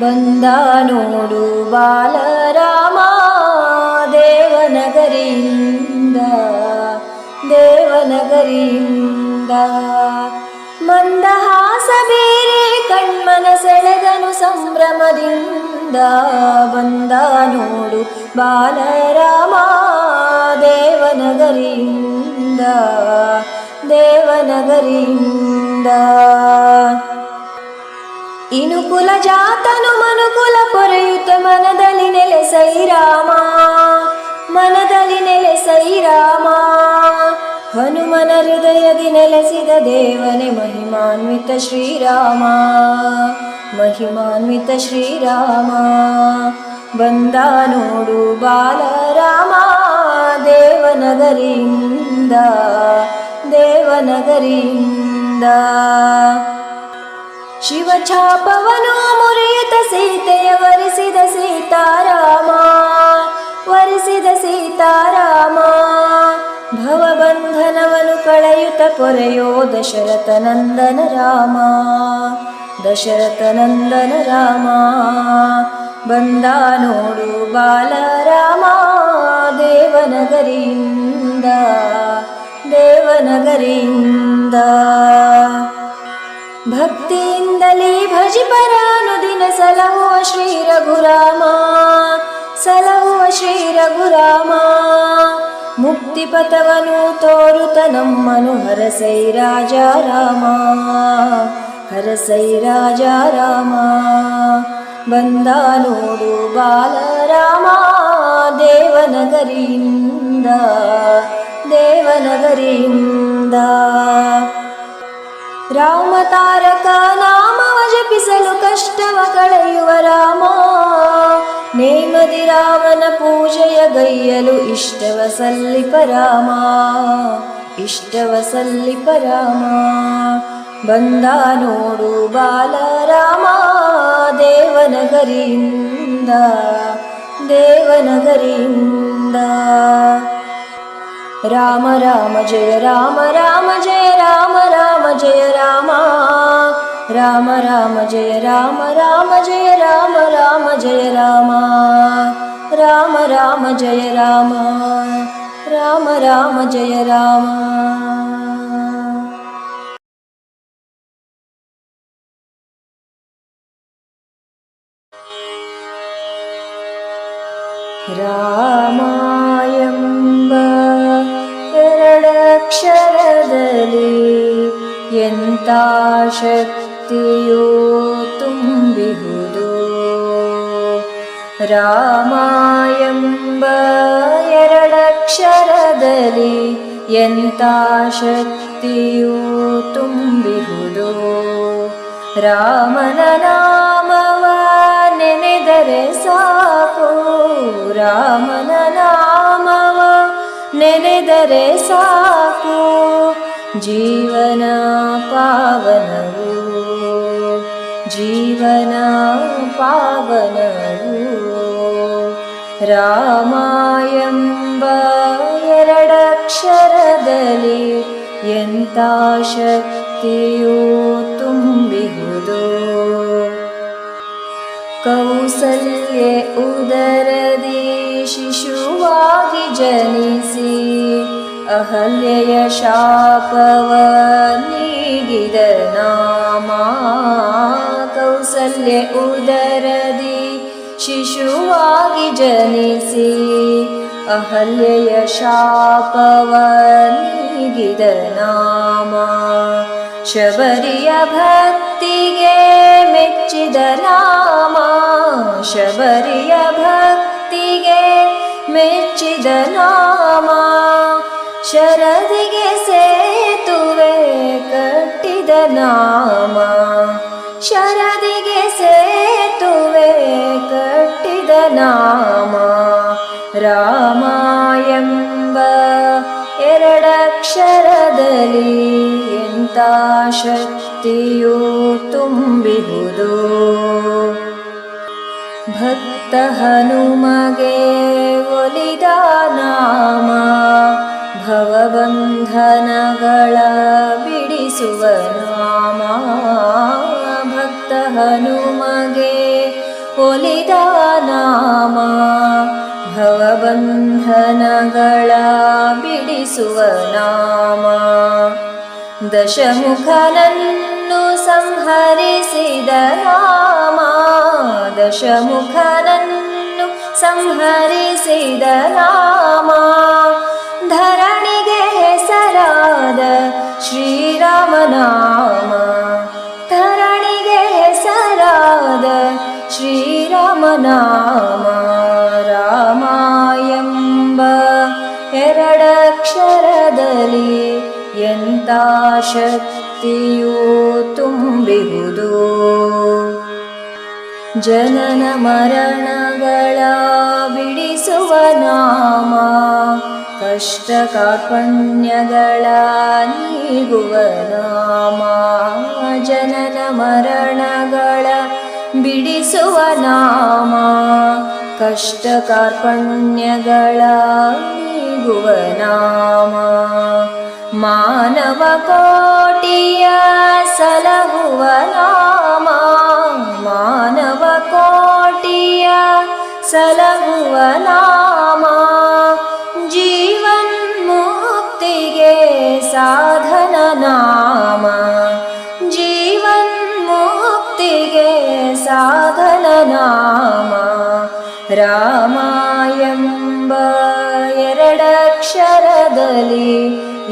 ಬಂದ ನೋಡು ಬಾಲರಾಮ ದೇವನಗರಿಯಿಂದ ದೇವನಗರಿಯಿಂದ. ಮಂದಹಾಸ ಬೇರೆ ಕಣ್ಮನ ಸೆಳೆದನು ಸಂಭ್ರಮದಿಂದ. ಬಂದ ನೋಡು ಬಾಲರಾಮ ದೇವನಗರಿಯಿಂದ ದೇವನಗರಿಯಿಂದ. ಇನುಕುಲ ಜಾತನು ಮನುಕುಲ ಪೊರೆಯುತ್ತ ಮನದಲ್ಲಿ ನೆಲೆಸೈರಾಮ ಮನದಲ್ಲಿ ನೆಲೆಸೈರಾಮ. ಹನುಮನ ಹೃದಯದಿ ನೆಲೆಸಿದ ದೇವನೇ ಮಹಿಮಾನ್ವಿತ ಶ್ರೀರಾಮ ಮಹಿಮಾನ್ವಿತ ಶ್ರೀರಾಮ. ಬಂದ ನೋಡು ಬಾಲರಾಮ ದೇವನಗರಿಯಿಂದ ದೇವನಗರಿಯಿಂದ. ಶಿವಛಾಪವನು ಮುರಿಯುತ್ತ ಸೀತೆಯ ವರಿಸಿದ ಸೀತಾರಾಮ ವರಿಸಿದ ಸೀತಾರಾಮ. ಭವಬಂಧನವನು ಕಳೆಯುತ್ತ ಪೊರೆಯೋ ದಶರಥ ನಂದನ ರಾಮ ದಶರಥ ನಂದನ ರಾಮ. ಬಂದ ನೋಡು ಬಾಲರಾಮ ದೇವನಗರಿಯಿಂದ ದೇವನಗರಿಯಿಂದ. ಭಕ್ತಿಯಿಂದಲೇ ಭಜಿಪರಾನುದಿನ ಸಲಹುವ ಶ್ರೀ ರಘುರಾಮ ಸಲಹುವ ಶ್ರೀ ರಘುರಾಮ. ಮುಕ್ತಿ ಪಥವನು ತೋರುತ ನಮ್ಮನು ಹರಸೈ ರಾಜ ರಾಮ ಹರಸೈ ರಾಜ ರಾಮ. ಬಂದ ನೋಡು ಬಾಲರಾಮ ದೇವನಗರಿಯಿಂದ ದೇವನಗರಿಯಿಂದ. ರಾಮ ತಾರಕ ನಾಮವ ಜಪಿಸಲು ಕಷ್ಟವ ಕಳೆಯುವ ರಾಮ. ನೇಮದಿ ರಾಮನ ಪೂಜೆಯ ಗೈಯಲು ಇಷ್ಟವ ಸಲ್ಲಿಪ ರಾಮ ಇಷ್ಟವ ಸಲ್ಲಿಪ ರಾಮ. ಬಂದ ನೋಡು ಬಾಲರಾಮ ದೇವನಗರಿಯಿಂದ ದೇವನಗರಿಯಿಂದ. ರಾಮ ರಾಮ ಜಯ ರಾಮ ರಾಮ ಜಯ ರಾಮ ರಾಮ ಜಯ ರಾಮ. ರಾಮ ರಾಮ ಜಯ ರಾಮ ರಾಮ ಜಯ ರಾಮ ರಾಮ ಜಯ ರಾಮ. ರಾಮ ರಾಮ ಜಯ ರಾಮ ರಾಮ ರಾಮ ಜಯ ರಾಮ. ರಾಮಾಯಂಬ ಎರಡಕ್ಷರದಲ್ಲಿ ಎಂಥ ಶಕ್ತಿಯೋ ತುಂಬಿಹುದು. ರಾಮಾಯಂಬ ಎರಡಕ್ಷರದಲ್ಲಿ ಎಂಥ ಶಕ್ತಿಯೋ ತುಂಬಿಹುದು. ರಾಮನ ನಾಮವ ನೆನೆದರೆ ಸಾಕು ರಾಮನ ನಾಮವ ನೆನೆದರೆ ಸಾಕು. ಜೀವನ ಪಾವನವು ಜೀವನ ಪಾವನವು. ರಾಮಾಯಂಬ ಎರಡಕ್ಷರದಲ್ಲಿ ಎಂಥ ಶಕ್ತಿಯೋ ತುಂಬಿಹುದು. ಕೌಸಲ್ಯೆ ಉದರದಿ ಶಿಶುವಾಗಿ ಜನಿಸಿ ಅಹಲ್ಯೆಯ ಶಾಪವ ನೀಡಿದ ನಾಮ. ಕೌಸಲ್ಯೆ ಉದರದಿ ಶಿಶುವಾಗಿ ಜನಿಸಿ ಅಹಲ್ಯೆಯ ಶಾಪವ ನೀಡಿದ ನಾಮ. ಶಬರಿಯ ಭಕ್ತಿಗೆ ಮೆಚ್ಚಿದ ನಾಮ ಶಬರಿಯ ಭಕ್ತಿಗೆ ಮೆಚ್ಚಿದ ನಾಮ. ಶರದಿಗೆ ಸೇತುವೆ ಕಟ್ಟಿದ ನಾಮ ಶರದಿಗೆ ಸೇತುವೆ ಕಟ್ಟಿದ ನಾಮ. ರಾಮಾಯಂಬ ಎರಡಕ್ಷರದಲ್ಲಿ ಎಂಥ ಶಕ್ತಿಯೋ ತುಂಬಿಹುದು. ಭಕ್ತ ಹನುಮಗೆ ಒಲಿದ ನಾಮ ಭವಬಂಧನಗಳ ಬಿಡಿಸುವ ನಾಮ. ಭಕ್ತ ಹನುಮಗೆ ಒಲಿದ ನಾಮ, ಭವಬಂಧನಗಳ ಬಿಡಿಸುವ ನಾಮ. ದಶಮುಖನನ್ನು ಸಂಹರಿಸಿದ ನಾಮ, ದಶಮುಖನನ್ನು ಸಂಹರಿಸಿದ ನಾಮ. ಧರಣಿಗೆ ಹೆಸರಾದ ಶ್ರೀರಾಮನಾಮ, ಧರಣಿಗೆ ಹೆಸರಾದ ಶ್ರೀರಾಮನಾಮ. ರಾಮ ಎಂಬ ಎರಡಕ್ಷರದಲ್ಲಿ ಎಂಥ ಶಕ್ತಿಯೂ ತುಂಬಿಹುದು. ಜನನ ಮರಣಗಳ ಬಿಡಿಸುವ ನಾಮ, ಕಷ್ಟ ಕಾರ್ಪಣ್ಯಗಳ ನೀಗುವ ನಾಮ. ಜನನ ಮರಣಗಳ ಬಿಡಿಸುವ ನಾಮ, ಕಷ್ಟ ಕಾರ್ಪಣ್ಯಗಳ ನೀಗುವ ನಾಮ. ಮಾನವ ಕೋಟಿಯ ಸಲಹುವ ನಾಮ, ಮಾನವ ಕೋಟಿಯ ಸಲಹುವ ನಾಮ. ಜೀವನ್ಮುಕ್ತಿಗೆ ಸಾಧನ ನಾಮ, ಜೀವನ್ಮುಕ್ತಿಗೆ ಸಾಧನ ನಾಮ. ರಾಮ ಎಂಬ ಎರಡಕ್ಷರದಲ್ಲಿ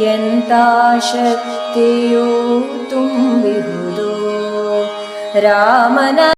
ಎಂಥ ಶಕ್ತಿಯೂ ತುಂಬಿಹುದು. ರಾಮನ